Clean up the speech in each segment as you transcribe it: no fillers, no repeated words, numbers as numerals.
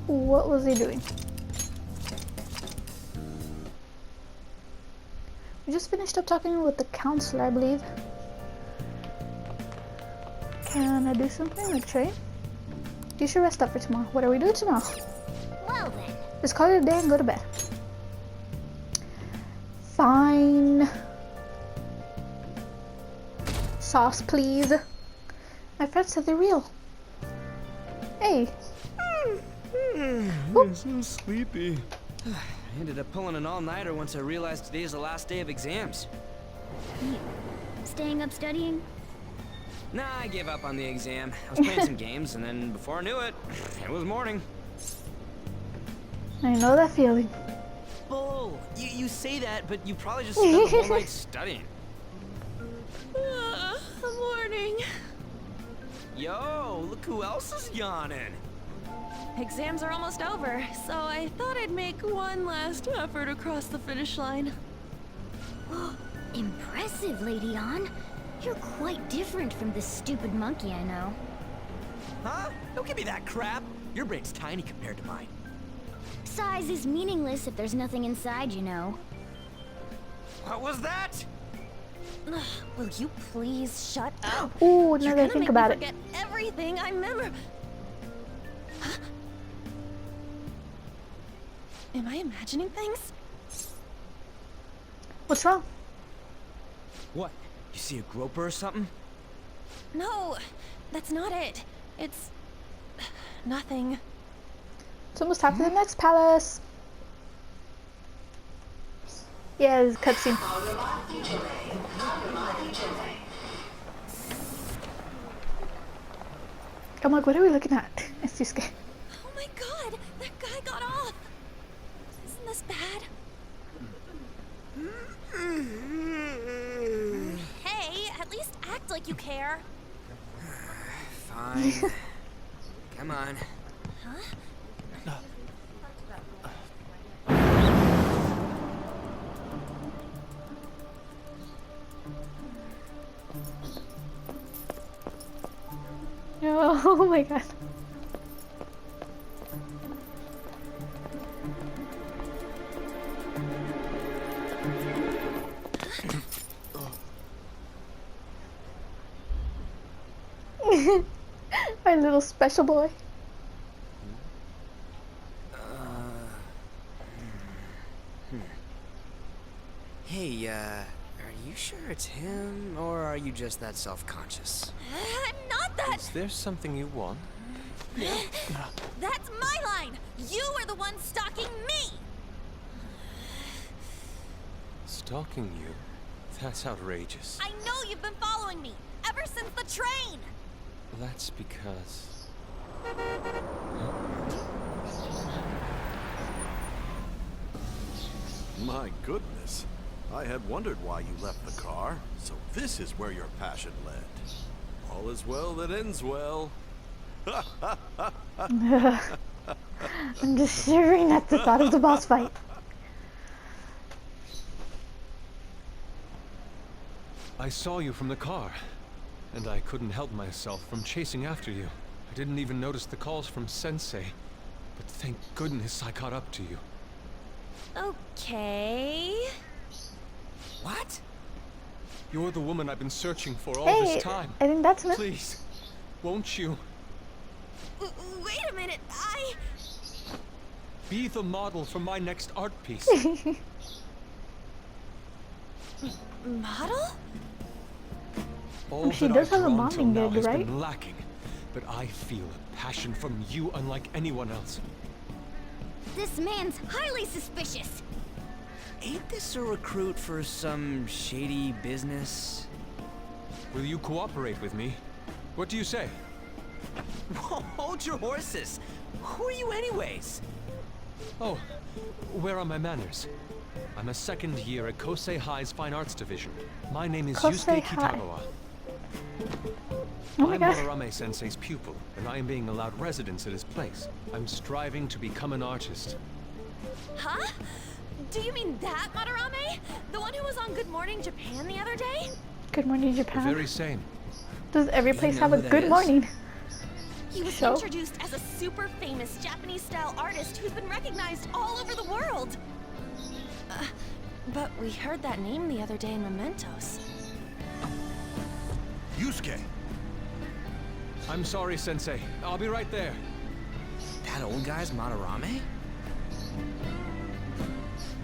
What was he doing? We just finished up talking with the counselor, I believe. Can I do something like train? You should rest up for tomorrow. What are we doing tomorrow? Well then. Just call it a day and go to bed. Fine. Sauce, please. My friend said they're real. Hey. I'm so sleepy. I ended up pulling an all-nighter once I realized today's the last day of exams. You staying up studying? Nah, I gave up on the exam. I was playing some games, and then before I knew it, it was morning. I know that feeling. Bull! You say that, but you probably just spent the whole night studying. Morning. Yo, look who else is yawning. Exams are almost over, so I thought I'd make one last effort across the finish line. Impressive, Lady Ann. You're quite different from this stupid monkey I know. Huh? Don't give me that crap. Your brain's tiny compared to mine. Size is meaningless if there's nothing inside, you know. What was that? Will you please shut up? Ooh, now You're that I gonna think make about me it. forget everything I remember. Huh? Am I imagining things? What's wrong? What? You see a groper or something? No, that's not it. It's nothing. It's almost time for the next palace. Yeah, it's a cutscene. I'm like, what are we looking at? It's Yusuke. Oh my god, that guy got off. Isn't this bad? Hey, at least act like you care. Fine. Come on. Huh? Oh my god. My little special boy. Hey, are you sure it's him, or are you just that self-conscious? I'm not that. Is there something you want? That's my line. You are the one stalking me. Stalking you? That's outrageous. I know you've been following me ever since the train. That's because... My goodness. I had wondered why you left the car. So this is where your passion led. All is well that ends well. I'm just shivering at the thought of the boss fight. I saw you from the car, and I couldn't help myself from chasing after you. I didn't even notice the calls from Sensei, but thank goodness I caught up to you. Okay. What? You're the woman I've been searching for all Hey, this time. I think that's me. Please, won't you Wait a minute. be the model for my next art piece? Model? All She that does I've have a drawn till modeling now gig, has right? been lacking, but I feel a passion from you unlike anyone else. This man's highly suspicious. Ain't this a recruit for some shady business? Will you cooperate with me? What do you say? Hold your horses. Who are you anyways? Oh, where are my manners? I'm a second year at Kosei High's Fine Arts Division. My name is Kosei Yusuke High. Kitagawa. Oh my I'm god. Madarame Sensei's pupil, and I am being allowed residence at his place. I'm striving to become an artist. Huh? Do you mean that Madarame? The one who was on Good Morning Japan the other day? Good morning, The Japan. very same. Does every You place know have a who that good is? morning? He was So? introduced as a super famous Japanese-style artist who's been recognized all over the world. But we heard that name the other day in Mementos. Yusuke! I'm sorry, Sensei. I'll be right there. That old guy's Madarame?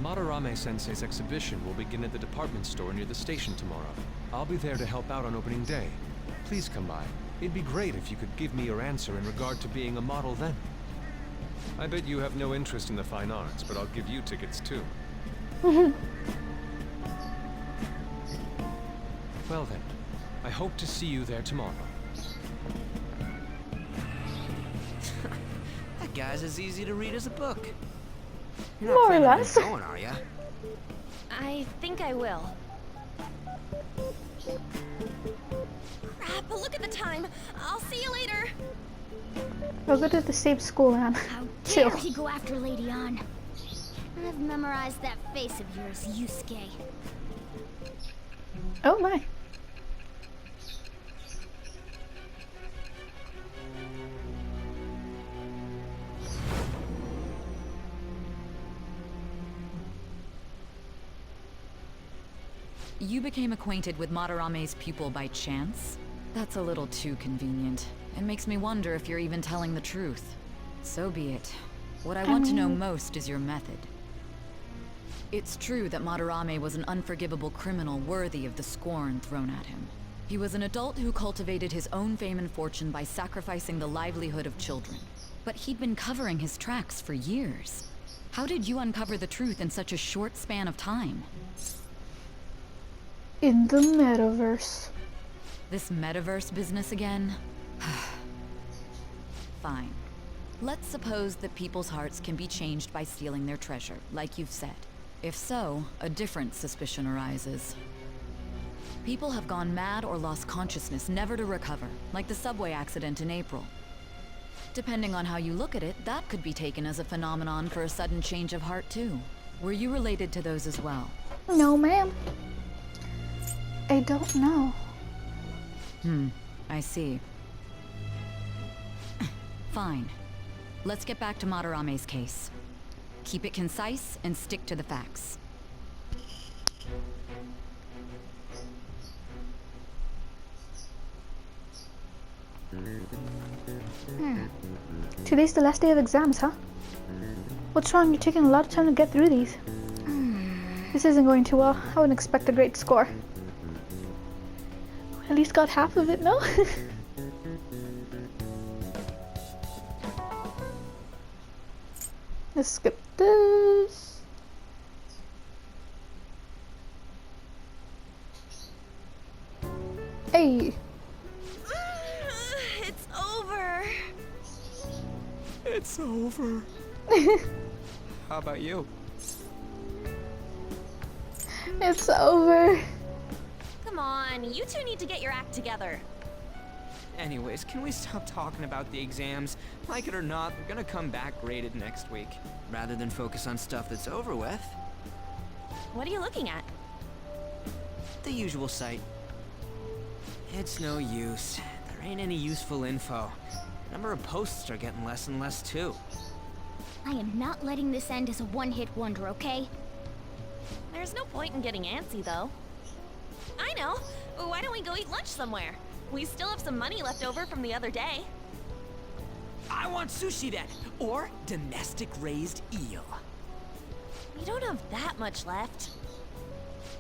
Madarame Sensei's exhibition will begin at the department store near the station tomorrow. I'll be there to help out on opening day. Please come by. It'd be great if you could give me your answer in regard to being a model then. I bet you have no interest in the fine arts, but I'll give you tickets too. Well then, I hope to see you there tomorrow. That guy's as easy to read as a book. You're More or not planning on less. going, are ya? I think I will. Crap, look at the time. I'll see you later. I'll go to the same school, man. How Chill. dare he go after Lady Ann? I've memorized that face of yours, Yusuke. Oh my. You became acquainted with Madarame's pupil by chance? That's a little too convenient. It makes me wonder if you're even telling the truth. So be it. What I want to know most is your method. It's true that Madarame was an unforgivable criminal worthy of the scorn thrown at him. He was an adult who cultivated his own fame and fortune by sacrificing the livelihood of children. But he'd been covering his tracks for years. How did you uncover the truth in such a short span of time? In the metaverse. This metaverse business again? Fine. Let's suppose that people's hearts can be changed by stealing their treasure, like you've said. If so, a different suspicion arises. People have gone mad or lost consciousness, never to recover, like the subway accident in April. Depending on how you look at it, that could be taken as a phenomenon for a sudden change of heart too. Were you related to those as well? No, ma'am. I don't know. I see. Fine. Let's get back to Madarame's case. Keep it concise and stick to the facts. Today's the last day of exams, huh? What's wrong? You're taking a lot of time to get through these. This isn't going too well. I wouldn't expect a great score. At least got half of it, no? Let's skip this. Hey. It's over. It's over. How about you? It's over. Come on, you two need to get your act together. Anyways, can we stop talking about the exams? Like it or not, they're gonna come back graded next week. Rather than focus on stuff that's over with. What are you looking at? The usual site. It's no use. There ain't any useful info. Number of posts are getting less and less too. I am not letting this end as a one-hit wonder, okay? There's no point in getting antsy, though. I know. Why don't we go eat lunch somewhere? We still have some money left over from the other day. I want sushi then, or domestic raised eel. We don't have that much left.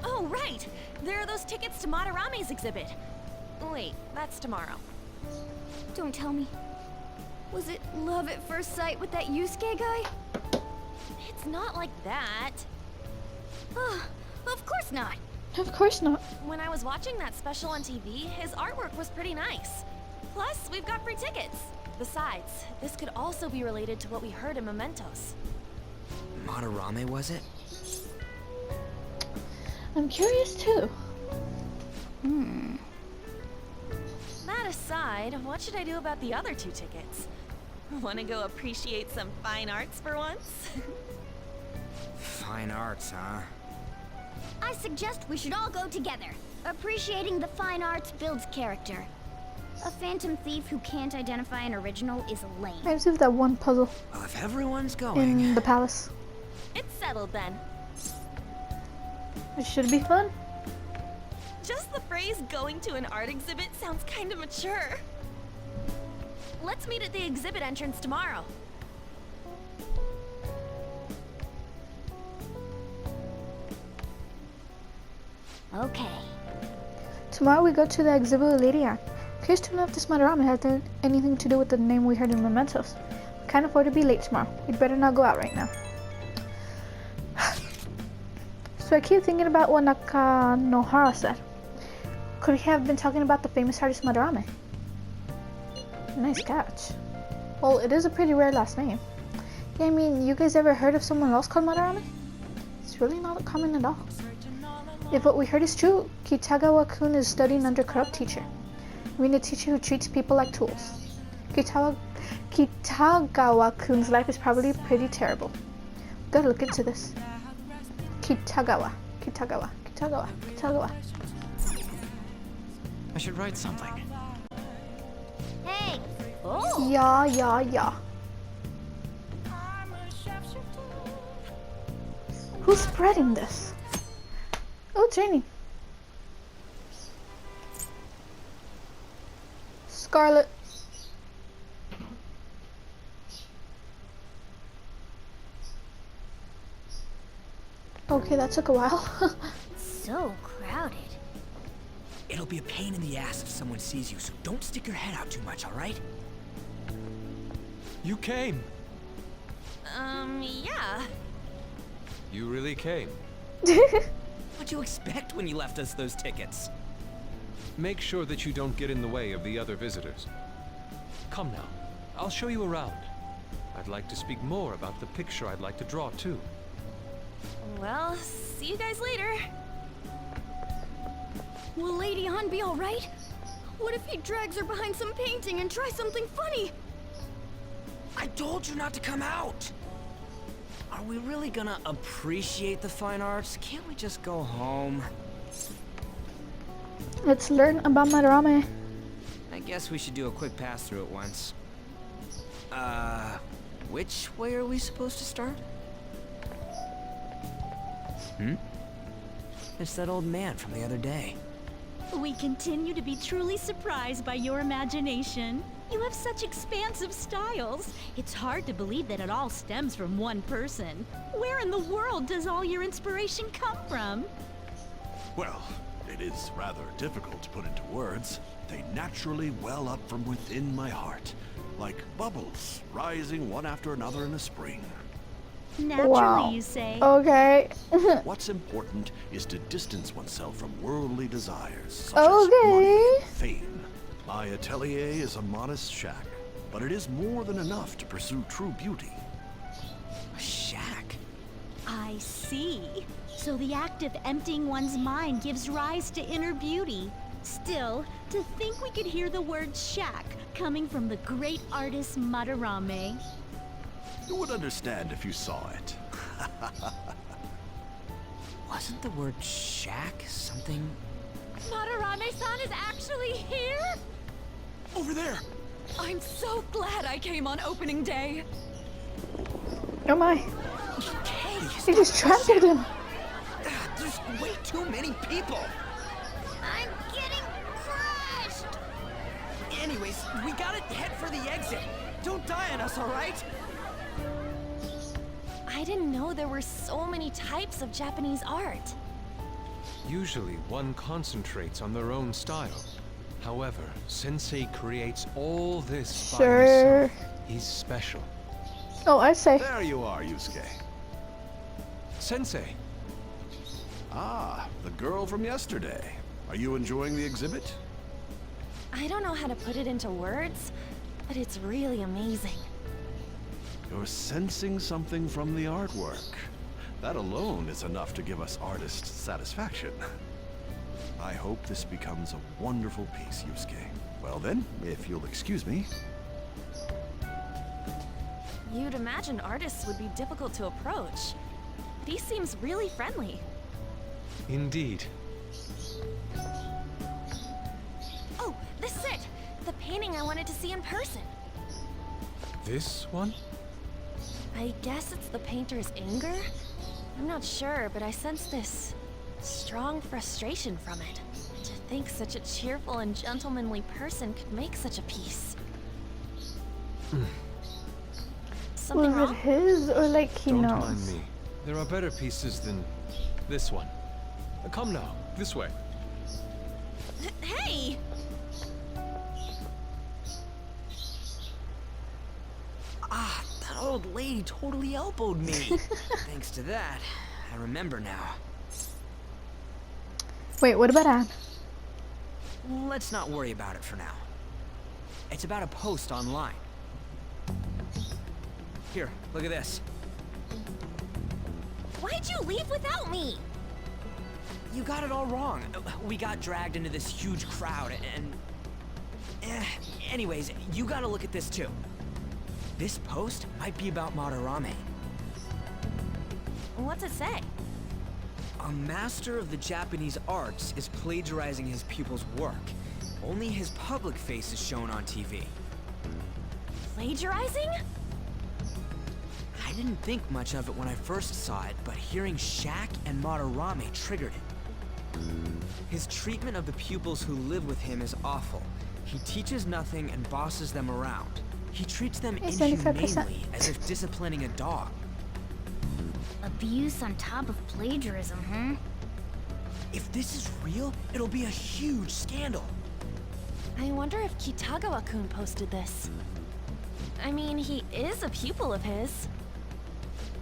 Oh, right! There are those tickets to Madarame's exhibit. Wait, that's tomorrow. Don't tell me. Was it love at first sight with that Yusuke guy? It's not like that. Of course not. Of course not. When I was watching that special on TV, his artwork was pretty nice. Plus, we've got free tickets. Besides, this could also be related to what we heard in Mementos. Madarame, was it? I'm curious too. That aside, what should I do about the other 2 tickets? Want to go appreciate some fine arts for once? Fine arts, huh? I suggest we should all go together. Appreciating the fine arts builds character. A phantom thief who can't identify an original is lame. Reminds me of that one puzzle Well, if everyone's going... in the palace. It's settled then. It should be fun. Just the phrase going to an art exhibit sounds kind of mature. Let's meet at the exhibit entrance tomorrow. Okay. Tomorrow we go to the exhibit with Lady Anne. Curious to know if this Madarame has anything to do with the name we heard in Mementos. We can't afford to be late tomorrow. We'd better not go out right now. So I keep thinking about what Nakanohara said. Could he have been talking about the famous artist Madarame? Nice catch. Well, it is a pretty rare last name. Yeah, I mean, you guys ever heard of someone else called Madarame? It's really not common at all. If what we heard is true, Kitagawa-kun is studying under a corrupt teacher. I mean, a teacher who treats people like tools. Kitagawa-kun's life is probably pretty terrible. Gotta look into this. Kitagawa. I should write something. Hey! Oh! Yeah. Who's spreading this? Oh, it's raining. Scarlet. Okay, that took a while. So crowded. It'll be a pain in the ass if someone sees you, so don't stick your head out too much, alright? You came. Yeah. You really came. What'd you expect when you left us those tickets? Make sure that you don't get in the way of the other visitors. Come now, I'll show you around. I'd like to speak more about the picture I'd like to draw too. Well, see you guys later. Will Lady Anne be alright? What if he drags her behind some painting and tries something funny? I told you not to come out! Are we really gonna appreciate the fine arts? Can't we just go home? Let's learn about Madarame. I guess we should do a quick pass through it once. Which way are we supposed to start? It's that old man from the other day. We continue to be truly surprised by your imagination. You have such expansive styles. It's hard to believe that it all stems from one person. Where in the world does all your inspiration come from? Well, it is rather difficult to put into words. They naturally well up from within my heart, like bubbles rising one after another in a spring. Naturally, Wow. you say. Okay. What's important is to distance oneself from worldly desires, such Okay. as money and fame. My atelier is a modest shack, but it is more than enough to pursue true beauty. A shack? I see. So the act of emptying one's mind gives rise to inner beauty. Still, to think we could hear the word shack coming from the great artist Madarame. You would understand if you saw it. Wasn't the word shack something? Madarame-san is actually here? Over there! I'm so glad I came on opening day. Oh my. Okay, They just trampled him. there's way too many people! I'm getting crushed! Anyways, we gotta head for the exit. Don't die on us, alright? I didn't know there were so many types of Japanese art. Usually one concentrates on their own style. However, Sensei creates all this by Sure. himself. He's special. Oh, I say. There you are, Yusuke. Sensei, Ah, the girl from yesterday. Are you enjoying the exhibit? I don't know how to put it into words, but it's really amazing. You're sensing something from the artwork. That alone is enough to give us artists satisfaction. I hope this becomes a wonderful piece, Yusuke. Well then, if you'll excuse me. You'd imagine artists would be difficult to approach, but he seems really friendly. indeed. Oh, this is it! The painting I wanted to see in person. This one? I guess it's the painter's anger? I'm not sure, but I sense this strong frustration from it. To think such a cheerful and gentlemanly person could make such a piece. Something Was it wrong? his or like he Don't knows? mind me. There are better pieces than this one. Come now, this way. Hey! Ah, that old lady totally elbowed me. Thanks to that, I remember now. Wait, what about Anne? Let's not worry about it for now. It's about a post online. Here, look at this. Why'd you leave without me? You got it all wrong. We got dragged into this huge crowd and... anyways, you gotta look at this too. This post might be about Madarame. What's it say? A master of the Japanese arts is plagiarizing his pupil's work. Only his public face is shown on TV. Plagiarizing? I didn't think much of it when I first saw it, but hearing Shaq and Madarame triggered it. His treatment of the pupils who live with him is awful. He teaches nothing and bosses them around. He treats them It's 75%. inhumanely, as if disciplining a dog. Abuse on top of plagiarism, huh? If this is real, it'll be a huge scandal. I wonder if Kitagawa-kun posted this. I mean, he is a pupil of his.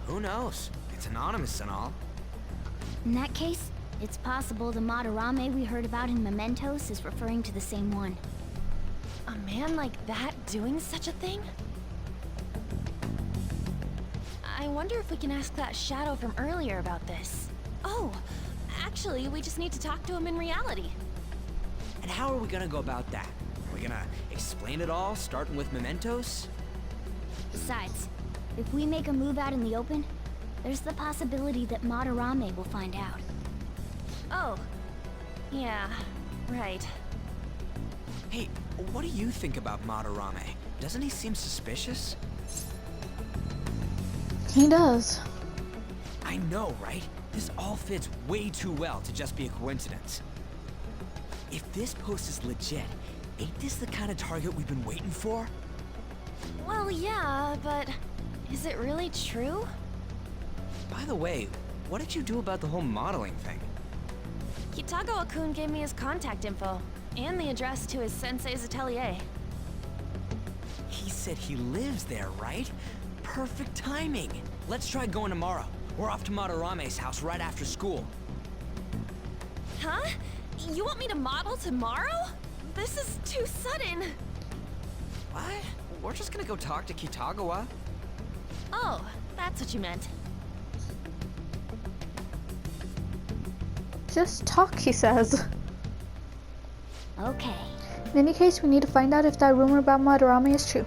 Who knows? It's anonymous and all. In that case, it's possible the Madarame we heard about in Mementos is referring to the same one. A man like that doing such a thing? I wonder if we can ask that shadow from earlier about this. Oh, actually, we just need to talk to him in reality. And how are we gonna go about that? Are we gonna explain it all, starting with Mementos? Besides, if we make a move out in the open, there's the possibility that Madarame will find out. Oh, yeah, right. Hey, what do you think about Madarame? Doesn't he seem suspicious? He does. I know, right? This all fits way too well to just be a coincidence. If this post is legit, ain't this the kind of target we've been waiting for? Well, yeah, but is it really true? By the way, what did you do about the whole modeling thing? Kitagawa-kun gave me his contact info and the address to his sensei's atelier. He said he lives there, right? Perfect timing. Let's try going tomorrow. We're off to Madarame's house right after school. Huh? You want me to model tomorrow? This is too sudden. What? We're just gonna go talk to Kitagawa. Oh, that's what you meant. Just talk, he says. Okay. In any case, we need to find out if that rumor about Madarame is true.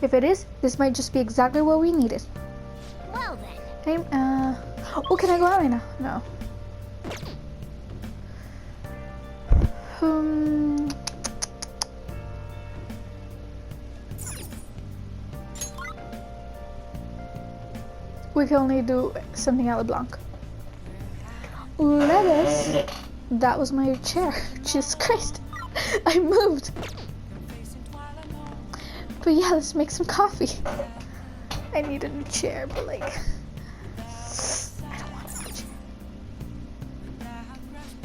If it is, this might just be exactly what we needed. Well then. Hey, oh, can I go out right now? No. We can only do something at LeBlanc. Lettuce. That was my chair. Jesus Christ. I moved. But yeah, let's make some coffee. I need a new chair, but like, I don't want a new chair.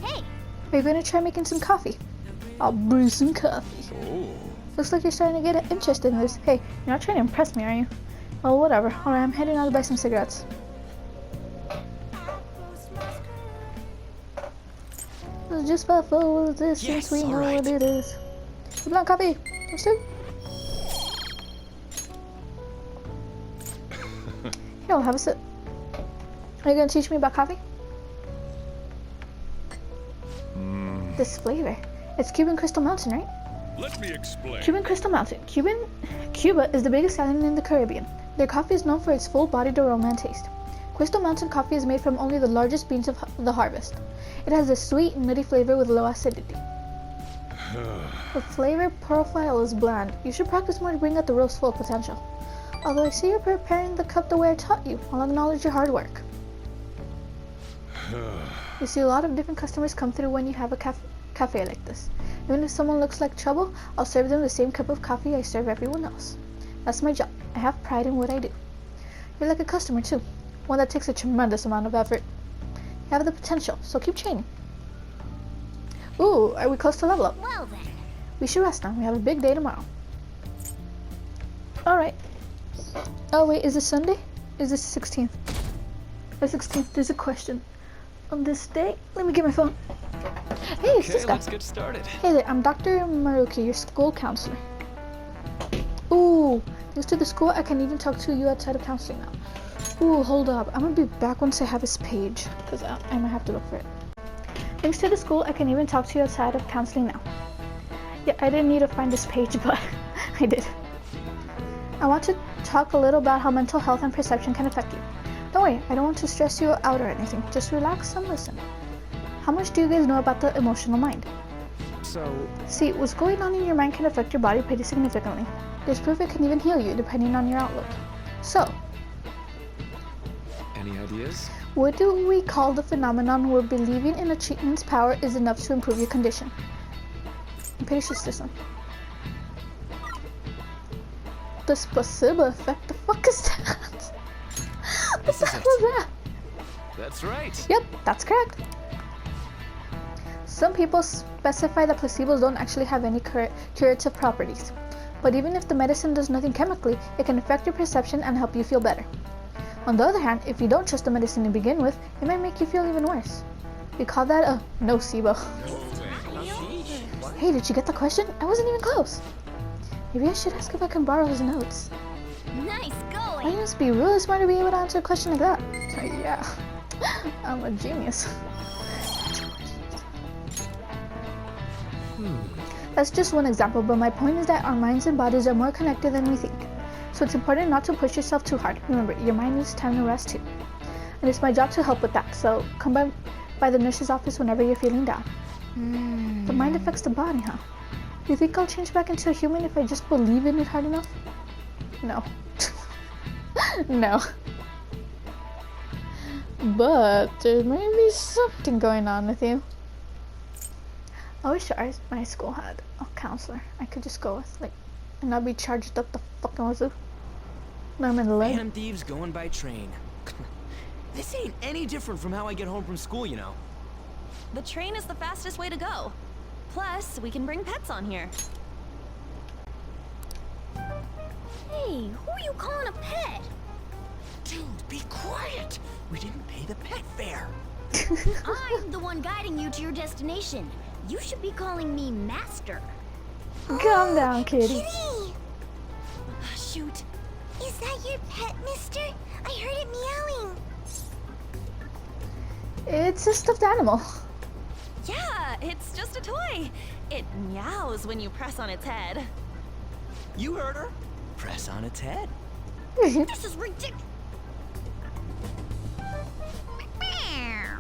Hey, Are you gonna try making some coffee? I'll brew some coffee. Oh. Looks like you're starting to get interested in this. Hey, you're not trying to impress me, are you? Well, whatever. Alright, I'm heading out to buy some cigarettes. Just for full distance, Yes, we know alright. what it is. LeBlanc coffee. Let's do. Here, I'll have a sip. Are you gonna teach me about coffee? This flavor. It's Cuban Crystal Mountain, right? Let me explain. Cuban Crystal Mountain. Cuba is the biggest island in the Caribbean. Their coffee is known for its full-bodied aroma and taste. Crystal Mountain coffee is made from only the largest beans of the harvest. It has a sweet, nutty flavor with low acidity. The flavor profile is bland. You should practice more to bring out the roast's full potential. Although I see you're preparing the cup the way I taught you, I'll acknowledge your hard work. You see a lot of different customers come through when you have a cafe like this. Even if someone looks like trouble, I'll serve them the same cup of coffee I serve everyone else. That's my job. I have pride in what I do. You're like a customer too, one that takes a tremendous amount of effort. You have the potential, so keep training. Ooh, are we close to level up? Well then. We should rest now. We have a big day tomorrow. Alright. Oh wait, is it Sunday? Is this the 16th? The 16th, there's a question. On this day, let me get my phone. Hey, it's this guy. Let's get started. Hey there, I'm Dr. Maruki, your school counselor. Ooh, thanks to the school, I can even talk to you outside of counseling now. Ooh, hold up. I'm gonna be back once I have his page, because I might have to look for it. Thanks to the school, I can even talk to you outside of counseling now. Yeah, I didn't need to find this page, but I did. I want to talk a little about how mental health and perception can affect you. Don't worry, I don't want to stress you out or anything. Just relax and listen. How much do you guys know about the emotional mind? See, what's going on in your mind can affect your body pretty significantly. There's proof it can even heal you depending on your outlook. So, Any ideas? what do we call the phenomenon where believing in a treatment's power is enough to improve your condition? I'm pretty sure it's this one. The placebo effect? The fuck is that? What the hell is that? That's right. Yep, that's correct. Some people specify that placebos don't actually have any curative properties. But even if the medicine does nothing chemically, it can affect your perception and help you feel better. On the other hand, if you don't trust the medicine to begin with, it might make you feel even worse. We call that a nocebo. Hey, did you get the question? I wasn't even close. Maybe I should ask if I can borrow his notes. Nice I going. must be really smart to be able to answer a question like that. Yeah, I'm a genius. That's just one example, but my point is that our minds and bodies are more connected than we think. So it's important not to push yourself too hard. Remember, your mind needs time to rest too. And it's my job to help with that, so come by the nurse's office whenever you're feeling down. The mind affects the body, huh? Do you think I'll change back into a human if I just believe in it hard enough? No. No. But there may be something going on with you. I wish my school had a counselor I could just go with, like, and not be charged up the fucking wazoo. When I'm in the leg. Phantom thieves going by train. This ain't any different from how I get home from school, you know. The train is the fastest way to go. Plus, we can bring pets on here. Hey, who are you calling a pet? Dude, be quiet! We didn't pay the pet fare. I'm the one guiding you to your destination. You should be calling me Master. Calm down, kitty. Kitty! Shoot. Is that your pet, mister? I heard it meowing. It's a stuffed animal. Yeah, it's just a toy. It meows when you press on its head. You heard her. Press on its head. This is ridiculous. Again!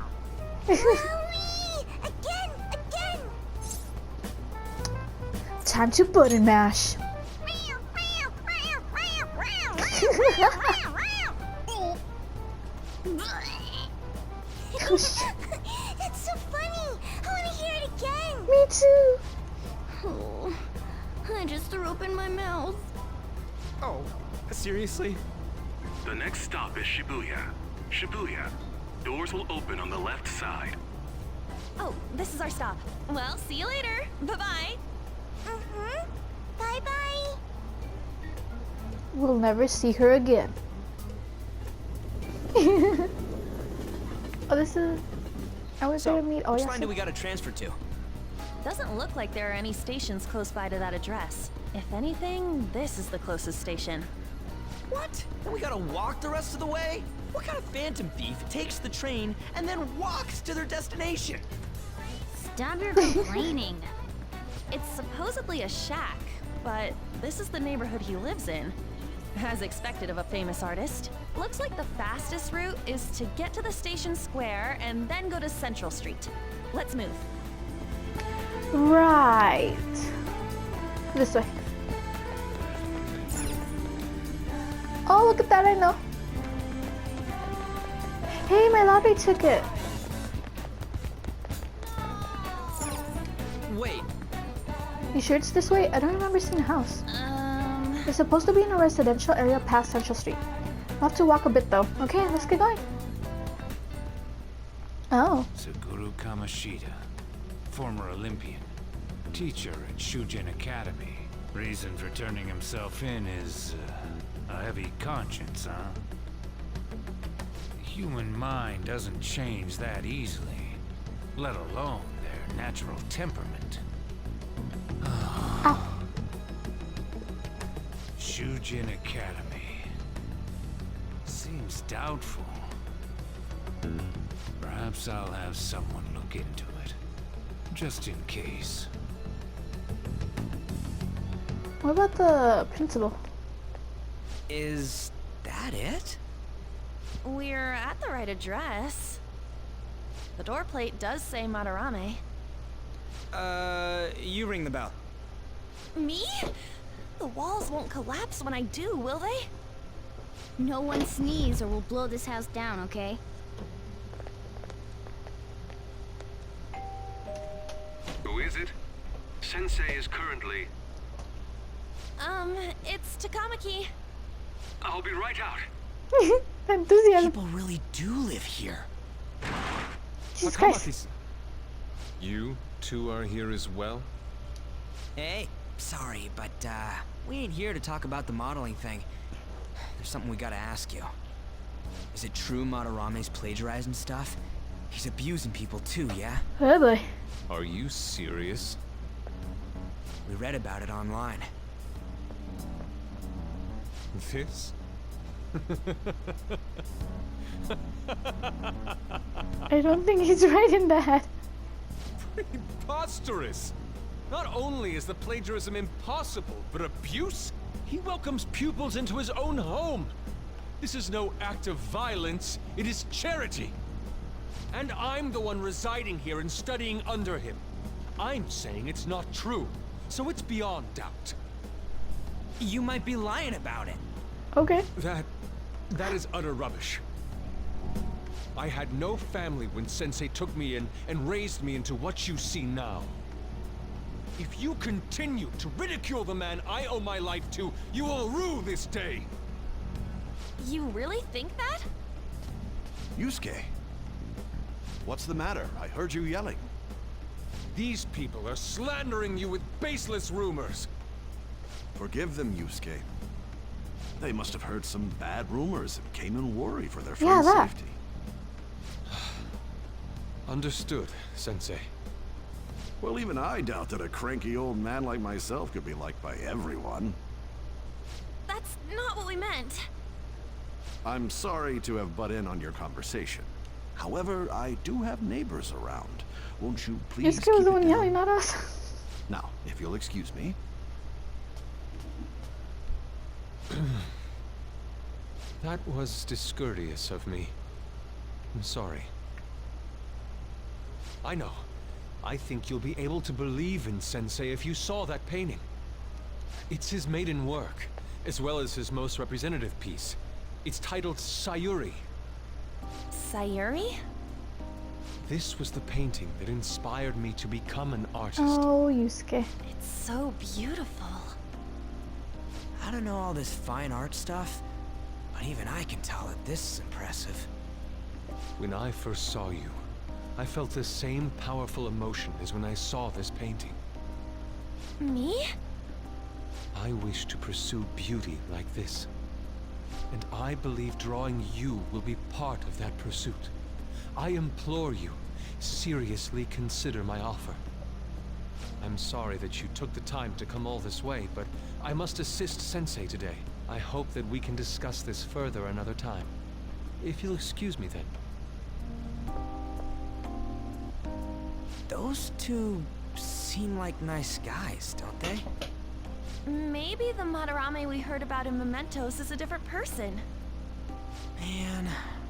Time to button mash. It's so funny. I want to hear it again. Me too. Oh, I just threw open my mouth. Oh, seriously? The next stop is Shibuya. Shibuya. Doors will open on the left side. Oh, this is our stop. Well, see you later. Bye-bye. Bye-bye. We'll never see her again. Oh, this is... Are we gonna meet which Oyase? line do we gotta transfer to? Doesn't look like there are any stations close by to that address. If anything, this is the closest station. What? And we gotta walk the rest of the way? What kind of phantom thief takes the train and then walks to their destination? Stop your complaining. It's supposedly a shack, but this is the neighborhood he lives in. As expected of a famous artist. Looks like the fastest route is to get to the station square and then go to Central Street. Let's move. Right. This way. Oh, look at that, I know. Hey, my lottery ticket. Wait, You sure it's this way? I don't remember seeing a house. It's supposed to be in a residential area past Central Street. We'll have to walk a bit though. Okay, let's get going. Oh. Suguru Kamoshida, former Olympian, teacher at Shujin Academy. Reason for turning himself in is a heavy conscience, huh? The human mind doesn't change that easily, let alone their natural temperament. Ow. Shujin Academy. Seems doubtful. Perhaps I'll have someone look into it, just in case. What about the principal? is that it? We're at the right address. The door plate does say Madarame. You ring the bell. Me? The walls won't collapse when I do, will they? No one sneeze or we'll blow this house down, okay? Who is it? Sensei is currently... It's Takamaki. I'll be right out. Enthusiasm. People really do live here. Jesus Christ. You two are here as well? Hey, sorry, but we ain't here to talk about the modeling thing. There's something we gotta ask you. Is it true Madarame's plagiarizing stuff? He's abusing people too, yeah? Oh boy. Are you serious? We read about it online. This? I don't think he's right in that. Preposterous! Not only is the plagiarism impossible, but abuse? He welcomes pupils into his own home. This is no act of violence, it is charity. And I'm the one residing here and studying under him. I'm saying it's not true, so it's beyond doubt. You might be lying about it. Okay. That is utter rubbish. I had no family when Sensei took me in and raised me into what you see now. If you continue to ridicule the man I owe my life to, you will rue this day. You really think that? Yusuke, what's the matter? I heard you yelling. These people are slandering you with baseless rumors. Forgive them, Yusuke. They must have heard some bad rumors and came in worry for their Yeah, friend's that. safety. Understood, Sensei. Well, even I doubt that a cranky old man like myself could be liked by everyone. That's not what we meant. I'm sorry to have butt in on your conversation. However, I do have neighbors around. Won't you please Yusuke keep was the it one down? yelling, not us. Now, if you'll excuse me. That was discourteous of me. I'm sorry. I know. I think you'll be able to believe in Sensei if you saw that painting. It's his maiden work, as well as his most representative piece. It's titled Sayuri. Sayuri? This was the painting that inspired me to become an artist. Oh, Yusuke. It's so beautiful. I don't know all this fine art stuff, but even I can tell that this is impressive. When I first saw you, I felt the same powerful emotion as when I saw this painting. Me? I wish to pursue beauty like this. And I believe drawing you will be part of that pursuit. I implore you, seriously consider my offer. I'm sorry that you took the time to come all this way, but I must assist Sensei today. I hope that we can discuss this further another time. If you'll excuse me then. Those two seem like nice guys, don't they? Maybe the Madarame we heard about in Mementos is a different person. Man,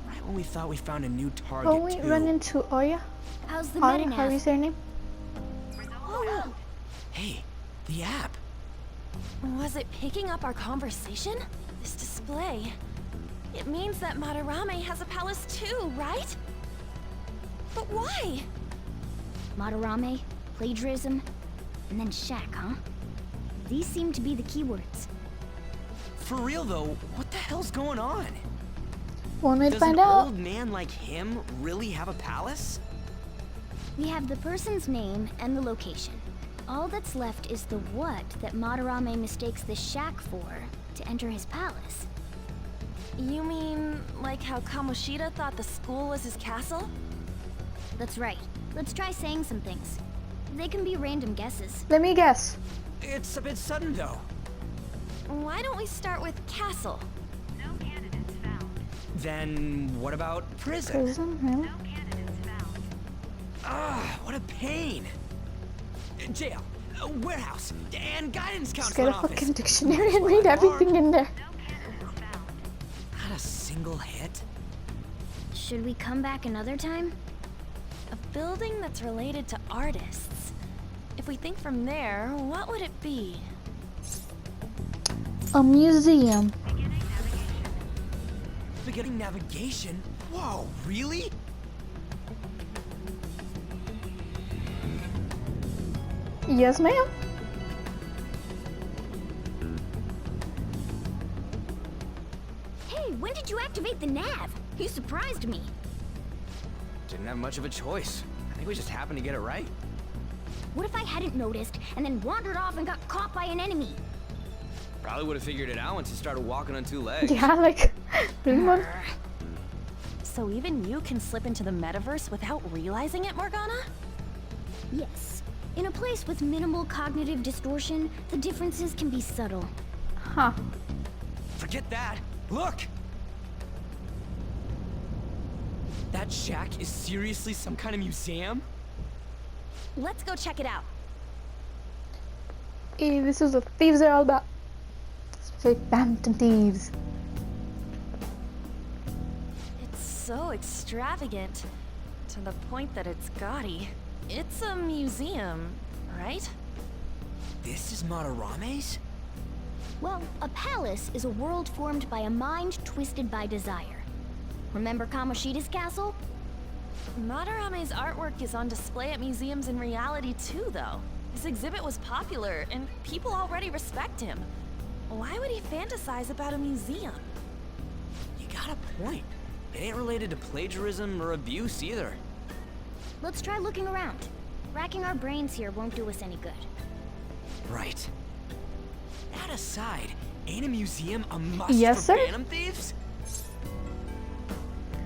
right when we thought we found a new target Oh, we too. run into Oya. How's the Oya, meta how do you now? say her name? Hey, the app. Was it picking up our conversation? This display. It means that Madarame has a palace too, right? But why? Madarame, plagiarism, and then shack, huh? These seem to be the keywords. For real though, what the hell's going on? Want me to Does find an out? old man like him really have a palace? We have the person's name and the location. All that's left is the what that Madarame mistakes this shack for to enter his palace. You mean like how Kamoshida thought the school was his castle? That's right. Let's try saying some things. They can be random guesses. Let me guess. It's a bit sudden though. Why don't we start with castle? Then what about prison? Prison, really? Ah, what a pain. Jail, warehouse, and guidance Just counseling get a office. fucking dictionary and read everything in there. Not a single hit. Should we come back another time? A building that's related to artists. If we think from there, what would it be? A museum. Beginning navigation? Whoa, really? Yes, ma'am. Hey, when did you activate the nav? You surprised me. Didn't have much of a choice. I think we just happened to get it right. What if I hadn't noticed and then wandered off and got caught by an enemy? Probably would have figured it out once you started walking on two legs. Yeah, like, really one. So even you can slip into the metaverse without realizing it, Morgana? Yes. In a place with minimal cognitive distortion, the differences can be subtle. Huh. Forget that. Look! That shack is seriously some kind of museum? Let's go check it out. Hey, this is what thieves are all about. Straight phantom thieves. It's so extravagant, to the point that it's gaudy. It's a museum, right? This is Madarame's? Well, a palace is a world formed by a mind twisted by desire. Remember Kamoshida's castle? Madarame's artwork is on display at museums in reality too, though. His exhibit was popular, and people already respect him. Why would he fantasize about a museum? You got a point. It ain't related to plagiarism or abuse either. Let's try looking around. Racking our brains here won't do us any good. Right. That aside, ain't a museum a must Yes, for sir. phantom thieves?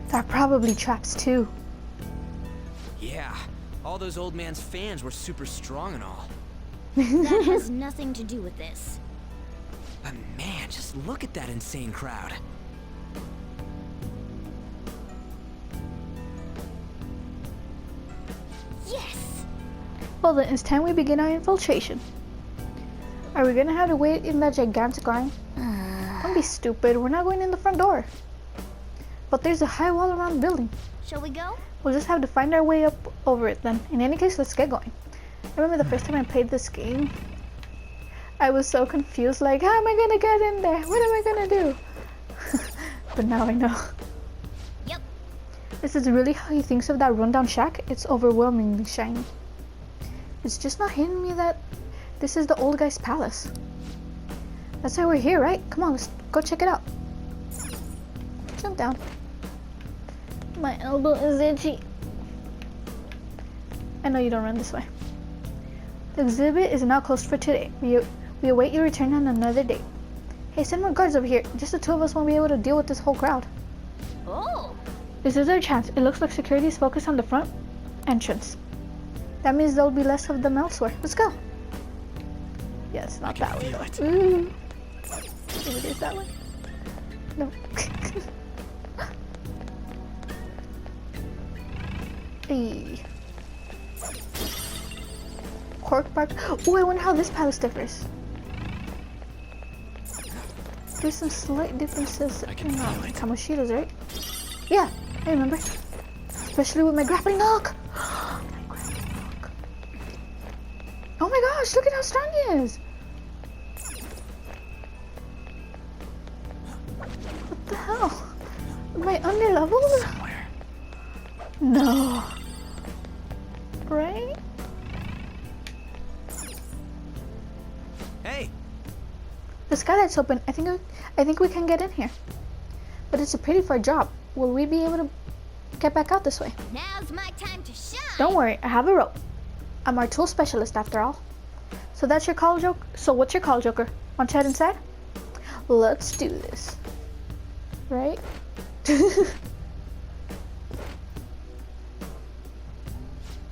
There are probably traps too. Yeah, all those old man's fans were super strong and all. That has nothing to do with this. But man, just look at that insane crowd. Yes! Well then, it's time we begin our infiltration. Are we gonna have to wait in that gigantic line? Don't be stupid, we're not going in the front door. But there's a high wall around the building. Shall we go? We'll just have to find our way up over it then. In any case, let's get going. I remember the first time I played this game, I was so confused, like, how am I gonna get in there? What am I gonna do? But now I know. Yep. This is really how he thinks of that rundown shack. It's overwhelmingly shiny. It's just not hitting me that this is the old guy's palace. That's why we're here, right? Come on, let's go check it out. Jump down. My elbow is itchy. I know you don't run this way. The exhibit is now closed for today. We await your return on another day. Hey, send more guards over here. Just the two of us won't be able to deal with this whole crowd. Oh! This is our chance. It looks like security is focused on the front entrance. That means there'll be less of them elsewhere. Let's go. Yes, not that way. Ooh. Maybe it is that way. No. Hey. Cork bark. Oh, I wonder how this palace differs. There's some slight differences in Kamoshida's, right? Yeah, I remember. Especially with my grappling hook. My grappling hook. gosh, look at how strong he is. What the hell? Am I under leveled? Somewhere. No. Right? Hey, The skylight's open. I think we can get in here. But it's a pretty far drop. Will we be able to get back out this way? Now's my time to shine. Don't worry, I have a rope. I'm our tool specialist after all. So that's your call, Joker? So what's your call, Joker? Want to head inside? Let's do this. Right?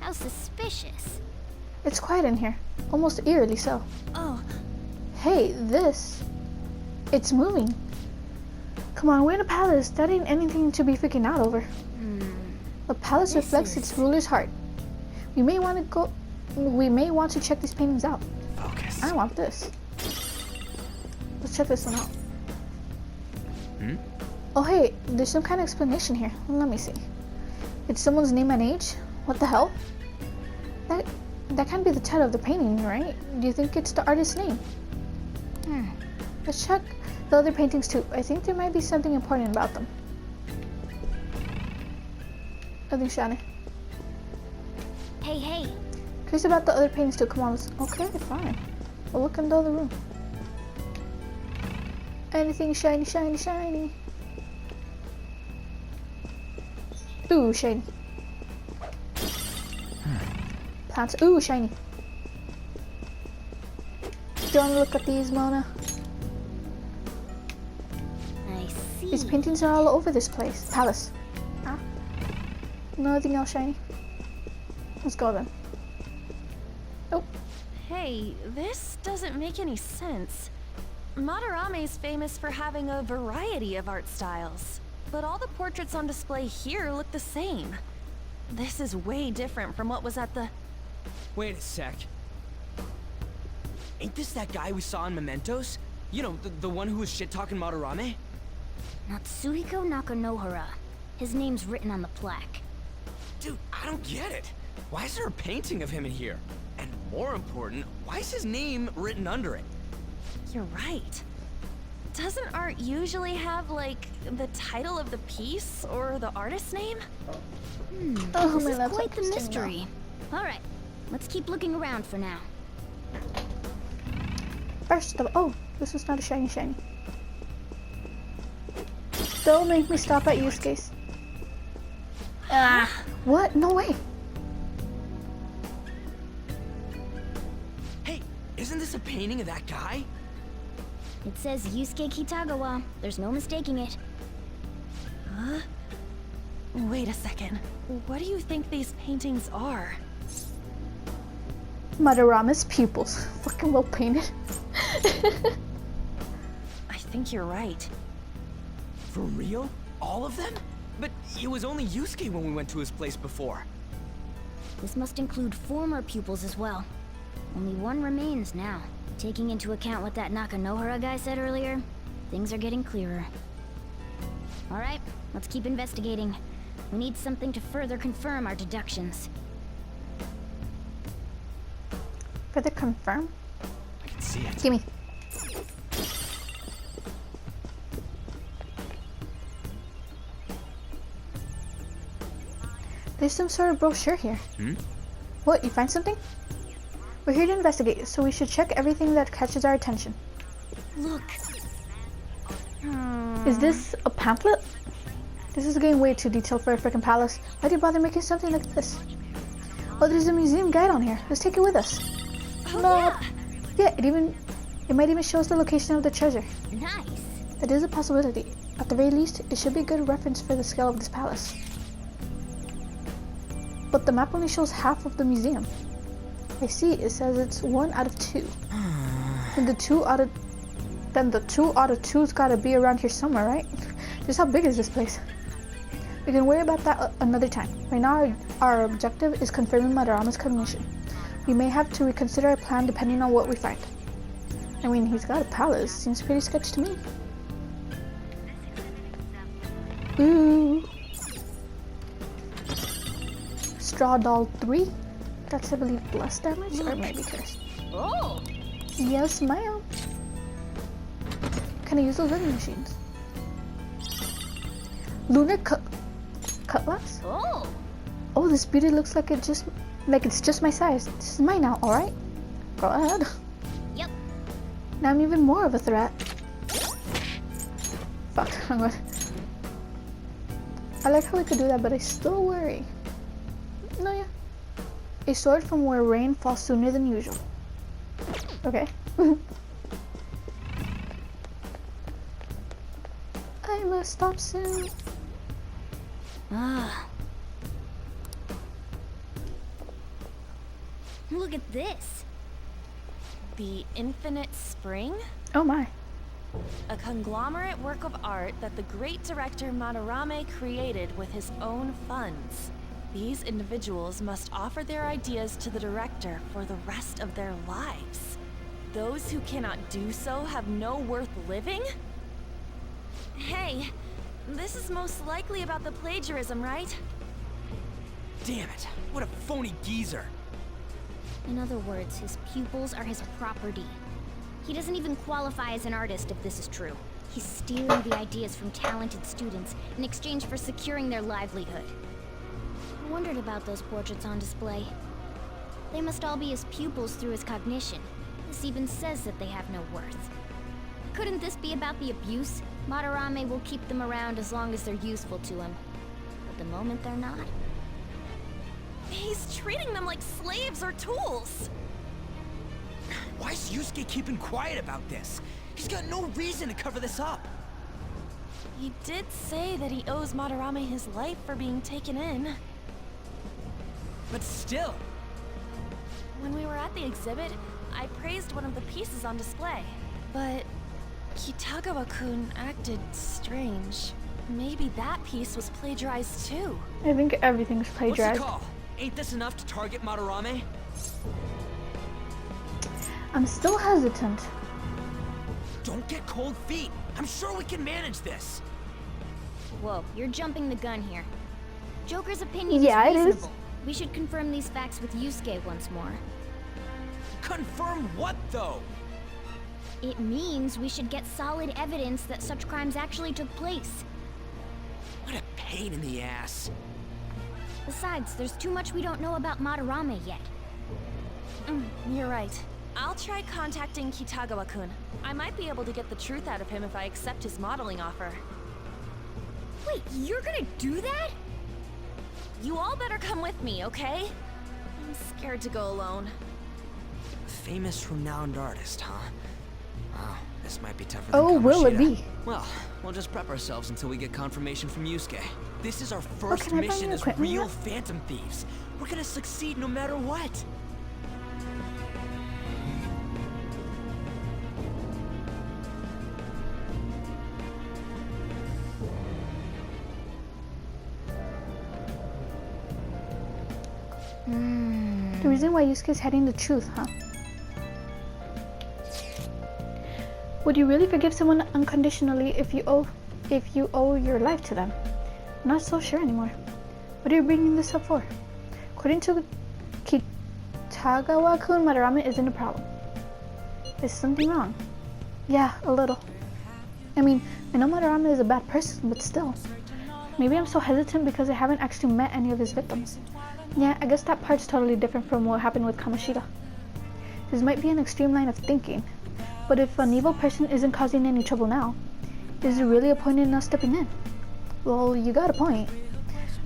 How suspicious. It's quiet in here. Almost eerily so. Oh, Hey, this. It's moving. Come on, we're in a palace. That ain't anything to be freaking out over. The palace This reflects its ruler's heart. We may want to check these paintings out. focus. I want this. Let's check this one out. Oh hey, there's some kind of explanation here. Let me see. It's someone's name and age? What the hell? That can't be the title of the painting, right? Do you think it's the artist's name? Let's check the other paintings too. I think there might be something important about them. I think Shani. Hey. Curious about the other paintings too. Come on, okay, fine. We'll look in the other room. Anything shiny, shiny, shiny. Ooh, shiny. Plants. Ooh, shiny. Do you want to look at these, Mona? I see. These paintings are all over this palace. Ah. Nothing else shiny. Let's go then. Oh, hey, this doesn't make any sense. Madarame is famous for having a variety of art styles, but all the portraits on display here look the same. This is way different from what was at the... Wait a sec. Ain't this that guy we saw in Mementos? You know, the one who was shit-talking Madarame? Natsuhiko Nakanohara. His name's written on the plaque. Dude, I don't get it. Why is there a painting of him in here? And more important, why is his name written under it? You're right. Doesn't art usually have, like, the title of the piece or the artist's name? oh This my is laptop quite the is turning mystery. Alright, let's keep looking around for now. off. First of oh, this is not a shiny. Don't make me stop at Yusuke's. What? No way. Hey, isn't this a painting of that guy? It says Yusuke Kitagawa. There's no mistaking it. Huh? Wait a second. What do you think these paintings are? Madarame's pupils. Fucking well painted. I think you're right. For real? All of them? But it was only Yusuke when we went to his place before. This must include former pupils as well. Only one remains now. Taking into account what that Nakanohara guy said earlier, things are getting clearer. Alright, let's keep investigating. We need something to further confirm our deductions. Further confirm? I can see it. Gimme. There's some sort of brochure here. What, you find something? We're here to investigate, so we should check everything that catches our attention. Look! Is this a pamphlet? This is getting way too detailed for a freaking palace. Why do you bother making something like this? Oh, there's a museum guide on here. Let's take it with us. Oh, Yeah, it might even show us the location of the treasure. Nice! That is a possibility. At the very least, it should be a good reference for the scale of this palace. But the map only shows half of the museum. I see, it says it's 1 out of 2. And the 2 out of 2's gotta be around here somewhere, right? Just how big is this place? We can worry about that another time. Right now, our objective is confirming Madarame's cognition. We may have to reconsider our plan depending on what we find. I mean, he's got a palace. Seems pretty sketchy to me. Ooh. Straw Doll 3? That's, I believe, blast damage? Or maybe curse. Oh! Yes, ma'am. Can I use those vending machines? Lunar cutlass? Oh! Oh, this beauty looks like it's just my size. This is mine now, alright? Go ahead. Yep. Now I'm even more of a threat. Fuck, I'm good. I like how I could do that, but I still worry. No, yeah. A sword from where rain falls sooner than usual. Okay. I must stop soon. Ah. Look at this. The Infinite Spring? Oh my. A conglomerate work of art that the great director Madarame created with his own funds. These individuals must offer their ideas to the director for the rest of their lives. Those who cannot do so have no worth living? Hey, this is most likely about the plagiarism, right? Damn it! What a phony geezer! In other words, his pupils are his property. He doesn't even qualify as an artist if this is true. He's stealing the ideas from talented students in exchange for securing their livelihood. I wondered about those portraits on display. They must all be his pupils through his cognition. This even says that they have no worth. Couldn't this be about the abuse? Madarame will keep them around as long as they're useful to him. But the moment they're not... He's treating them like slaves or tools! Why is Yusuke keeping quiet about this? He's got no reason to cover this up. He did say that he owes Madarame his life for being taken in. But still... When we were at the exhibit, I praised one of the pieces on display. But Kitagawa-kun acted strange. Maybe that piece was plagiarized too. I think everything's plagiarized. What's the call? Ain't this enough to target Madarame? I'm still hesitant. Don't get cold feet. I'm sure we can manage this. Whoa, you're jumping the gun here. Joker's opinion Yeah, is it is. reasonable. We should confirm these facts with Yusuke once more. Confirm what, though? It means we should get solid evidence that such crimes actually took place. What a pain in the ass. Besides, there's too much we don't know about Madarame yet. You're right. I'll try contacting Kitagawa-kun. I might be able to get the truth out of him if I accept his modeling offer. Wait, you're gonna do that? You all better come with me, okay? I'm scared to go alone. Famous, renowned artist, huh? Wow, this might be tougher Oh, than will it Kamoshida. be? Well, we'll just prep ourselves until we get confirmation from Yusuke. This is our can first I buy mission new as equipment real yet? Phantom Thieves. We're gonna succeed no matter what. The reason why Yusuke's hiding the truth, huh? Would you really forgive someone unconditionally if you owe your life to them? I'm not so sure anymore. What are you bringing this up for? According to Kitagawa-kun, Madarame isn't a problem. Is something wrong? Yeah, a little. I mean, I know Madarame is a bad person, but still. Maybe I'm so hesitant because I haven't actually met any of his victims. Yeah, I guess that part's totally different from what happened with Kamoshida. This might be an extreme line of thinking, but if an evil person isn't causing any trouble now, is there really a point in us stepping in? Well, you got a point.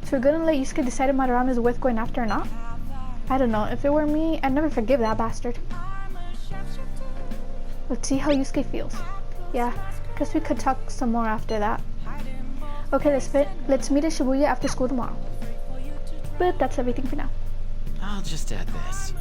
So we're gonna let Yusuke decide if Madarame is worth going after or not? I don't know, if it were me, I'd never forgive that bastard. Let's see how Yusuke feels. Yeah, guess we could talk some more after that. Okay, let's meet at Shibuya after school tomorrow. But that's everything for now. I'll just add this.